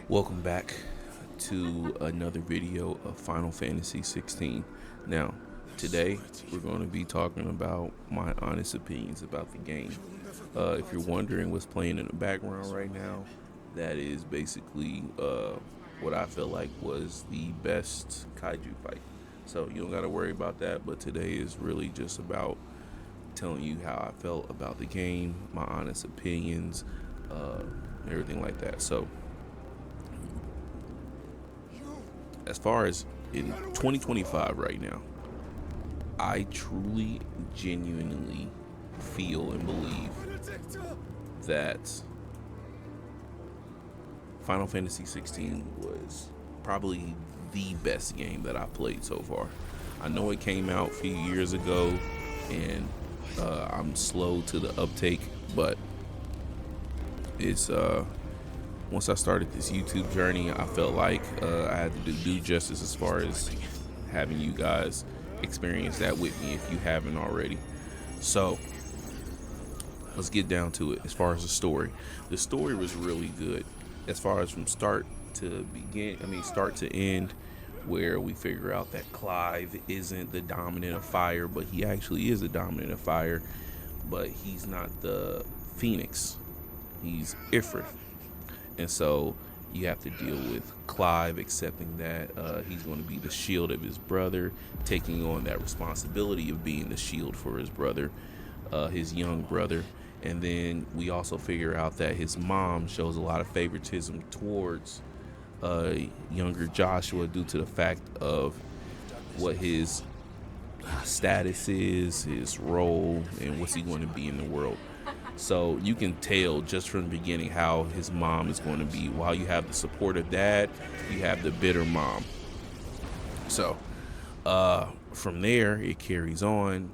Welcome back to another video of Final Fantasy XVI. Now, today we're going to be talking about my honest opinions about the game. If you're wondering what's playing in the background right now, that is basically what I feel like was the best kaiju fight. So you don't got to worry about that, but today is really just about telling you how I felt about the game, my honest opinions, uh, everything like that. So as far as in 2025 right now, I truly, genuinely feel and believe that Final Fantasy 16 was probably the best game that I played so far. I know it came out a few years ago, and I'm slow to the uptake, but it's once I started this YouTube journey, I felt like I had to do justice as far as having you guys experience that with me if you haven't already. So let's get down to it. As far as the story was really good. As far as from start to start to end, where we figure out that Clive isn't the dominant of fire, but he actually is the dominant of fire, but he's not the Phoenix. He's Ifrit. And so you have to deal with Clive accepting that he's going to be the shield of his brother, taking on that responsibility of being the shield for his brother, his young brother. And then we also figure out that his mom shows a lot of favoritism towards younger Joshua due to the fact of what his status is, his role, and what's he going to be in the world. So you can tell just from the beginning how his mom is going to be. While you have the supportive dad, you have the bitter mom. So from there, it carries on.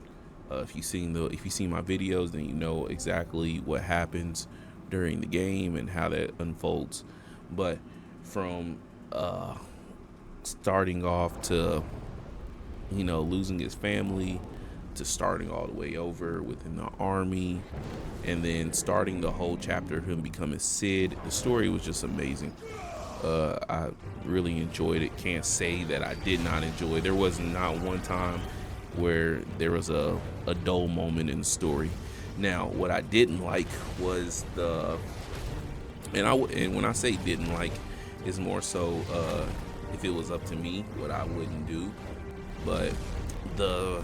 If you seen my videos, then you know exactly what happens during the game and how that unfolds. But from starting off to losing his family, to starting all the way over within the army, and then starting the whole chapter of him becoming Sid. The story was just amazing. I really enjoyed it. Can't say that I did not enjoy it. There was not one time where there was a dull moment in the story. Now, what I didn't like was and when I say didn't like, it's more so if it was up to me, what I wouldn't do. But the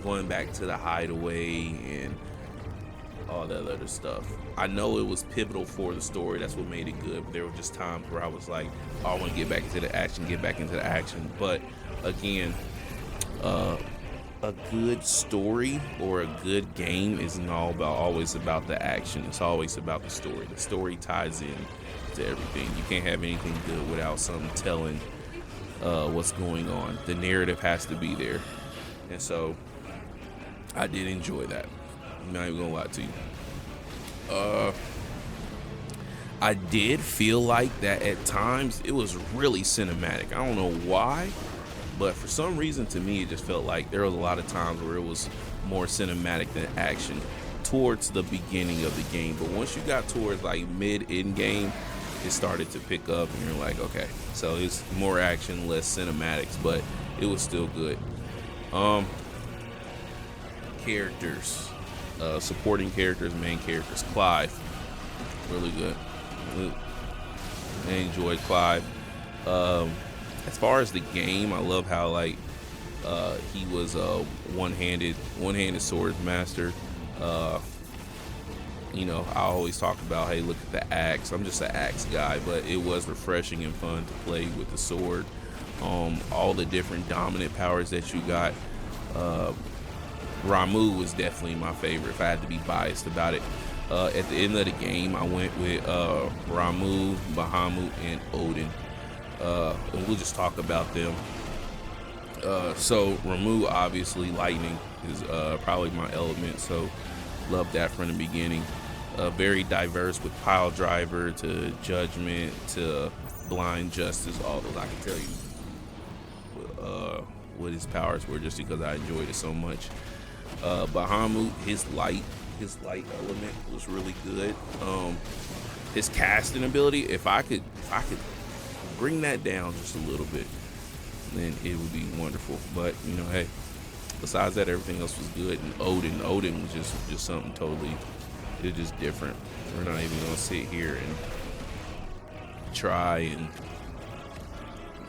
going back to the hideaway and all that other stuff, I know it was pivotal for the story. That's what made it good. But there were just times where I was like, oh, I want to get back into the action. But again, a good story or a good game isn't always about the action. It's always about the story. The story ties in to everything. You can't have anything good without something telling what's going on. The narrative has to be there. And so I did enjoy that. I'm not even gonna lie to you. I did feel like that at times it was really cinematic. I don't know why, but for some reason to me it just felt like there was a lot of times where it was more cinematic than action towards the beginning of the game. But once you got towards like mid-end game, it started to pick up and you're like, okay, so it's more action, less cinematics, but it was still good. Characters, supporting characters, main characters. Clive, really good. I enjoyed Clive. As far as the game, I love how he was a one-handed sword master. I always talk about, hey, look at the axe. I'm just an axe guy, but it was refreshing and fun to play with the sword. All the different dominant powers that you got. Ramuh was definitely my favorite, if I had to be biased about it. At the end of the game, I went with Ramuh, Bahamut, and Odin. And we'll just talk about them. So Ramuh, obviously, lightning is probably my element, so love that from the beginning. Very diverse with Pile Driver to Judgment to Blind Justice, all those I can tell you what his powers were just because I enjoyed it so much. Bahamut, his light element was really good. his casting ability, if I could bring that down just a little bit, then it would be wonderful. But hey, besides that, everything else was good. And Odin was just something totally, it was just different. We're not even gonna sit here and try and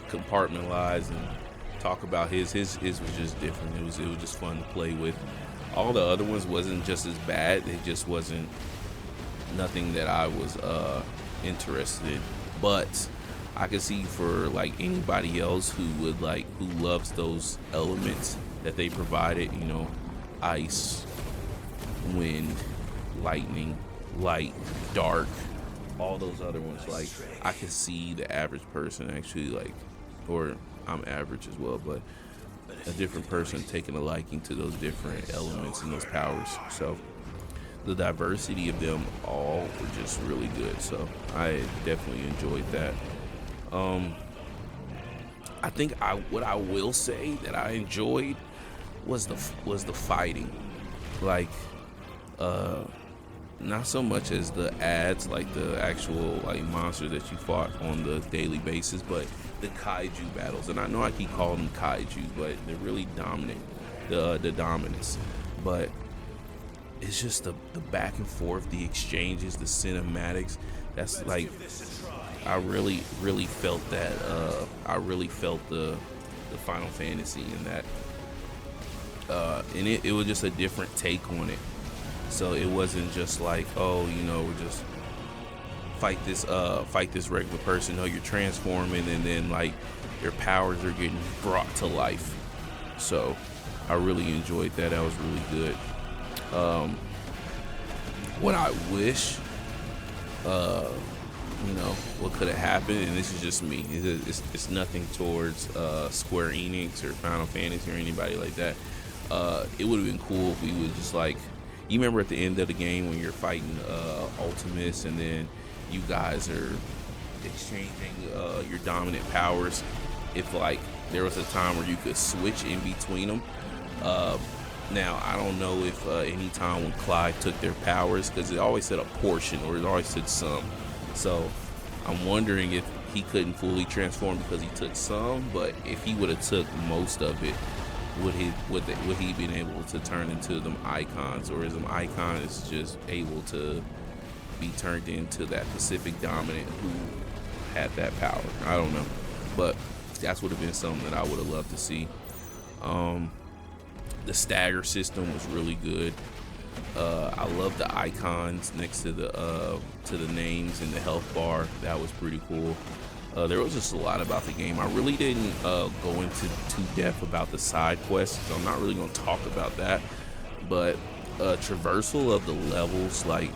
compartmentalize and talk about his was just different. It was just fun to play with. All the other ones wasn't just as bad. It just wasn't nothing that I was interested in. But I could see for like anybody else who loves those elements that they provided, ice, wind, lightning, light, dark, all those other ones. Like, I could see the average person actually or I'm average as well, but a different person taking a liking to those different elements and those powers. So the diversity of them all were just really good. So I definitely enjoyed that. I think what I will say that I enjoyed was the fighting. Like, not so much as the ads, like the actual monsters that you fought on the daily basis, but the kaiju battles. And I know I keep calling them kaiju, but they're really dominant, the dominance. But it's just the back and forth, the exchanges, the cinematics. That's like, I really felt that. I really felt the Final Fantasy in that. And it was just a different take on it. So it wasn't just like, oh, we're just fight this regular person. No, you're transforming, and then like your powers are getting brought to life. So I really enjoyed that. That was really good. What I wish, what could have happened, and this is just me. It's nothing towards Square Enix or Final Fantasy or anybody like that. It would have been cool if we would just you remember at the end of the game when you're fighting Ultimus, and then you guys are exchanging your dominant powers. If there was a time where you could switch in between them. Now I don't know if any time when Clive took their powers, because it always said a portion or it always said some. So I'm wondering if he couldn't fully transform because he took some, but if he would have took most of it, would he been able to turn into them icons, or is them icons just able to be turned into that Pacific dominant who had that power? I don't know, but that's would have been something that I would have loved to see. The stagger system was really good. I love the icons next to the names and the health bar. That was pretty cool. There was just a lot about the game. I really didn't go into too depth about the side quests, so I'm not really going to talk about that. But traversal of the levels, like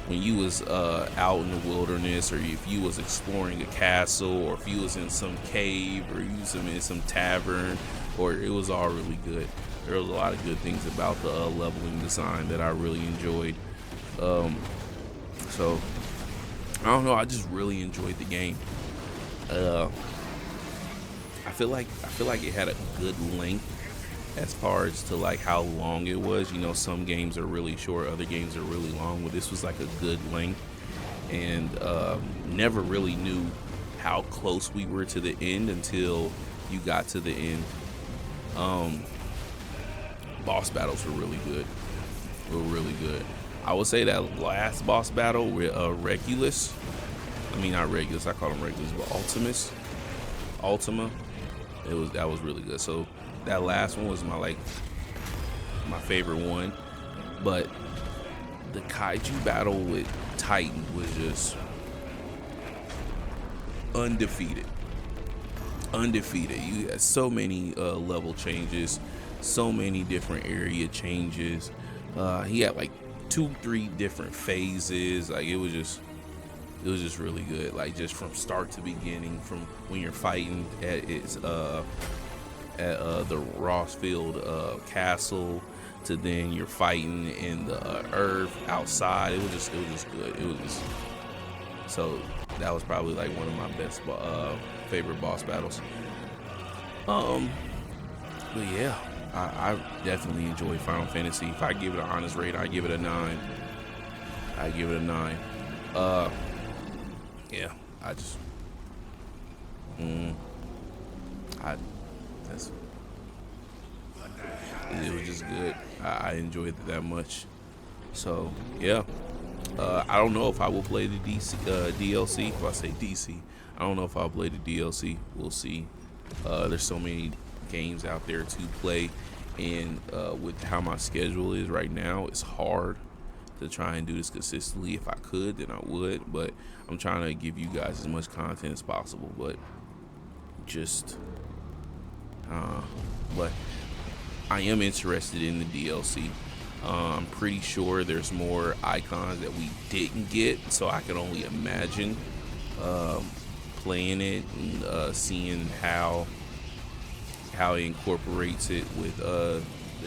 when you was out in the wilderness, or if you was exploring a castle, or if you was in some cave, or you was in some tavern, or it was all really good. There was a lot of good things about the leveling design that I really enjoyed. So I don't know. I just really enjoyed the game. I feel like it had a good length as far as to how long it was. Some games are really short, other games are really long, but this was like a good length, and never really knew how close we were to the end until you got to the end. Boss battles were really good. I would say that last boss battle with Regulus, not Regulus, I call him Regulus, but Ultima, that was really good. So that last one was my favorite one. But the kaiju battle with Titan was just undefeated. You had so many level changes, so many different area changes. He had 2-3 different phases. It was just really good. Just from start to beginning, from when you're fighting at the Rosfield castle, to then you're fighting in the earth outside. It was just good. So that was probably one of my best favorite boss battles. But yeah, I definitely enjoyed Final Fantasy. If I give it an honest rate, I give it a 9. enjoyed it that much. So yeah, I don't know if I will play the DLC. If I say DC, I don't know if I'll play the DLC. We'll see. There's so many games out there to play, and with how my schedule is right now, it's hard to try and do this consistently. If I could, then I would, but I'm trying to give you guys as much content as possible. But just, but I am interested in the DLC. I'm pretty sure there's more icons that we didn't get, so I can only imagine playing it and seeing how it incorporates it with the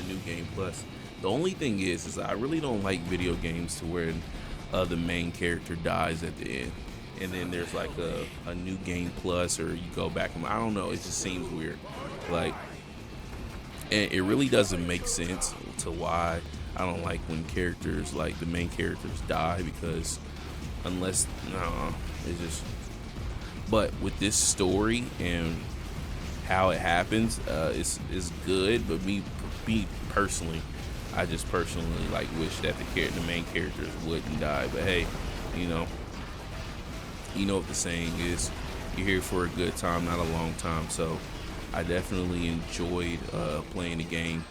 new game plus. The only thing is I really don't like video games to where the main character dies at the end, and then there's like a new game plus, or you go back and I don't know. It just seems weird, like, and it really doesn't make sense to why I don't like when characters, like the main characters, die, because unless it's just. But with this story and how it happens, it's good. But me personally, I just personally like wish that the main characters wouldn't die. But hey, you know what the saying is: you're here for a good time, not a long time. So I definitely enjoyed playing the game.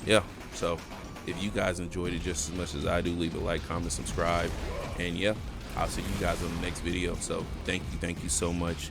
Yeah. So if you guys enjoyed it just as much as I do, leave a like, comment, subscribe, and yeah, I'll see you guys on the next video. So thank you so much.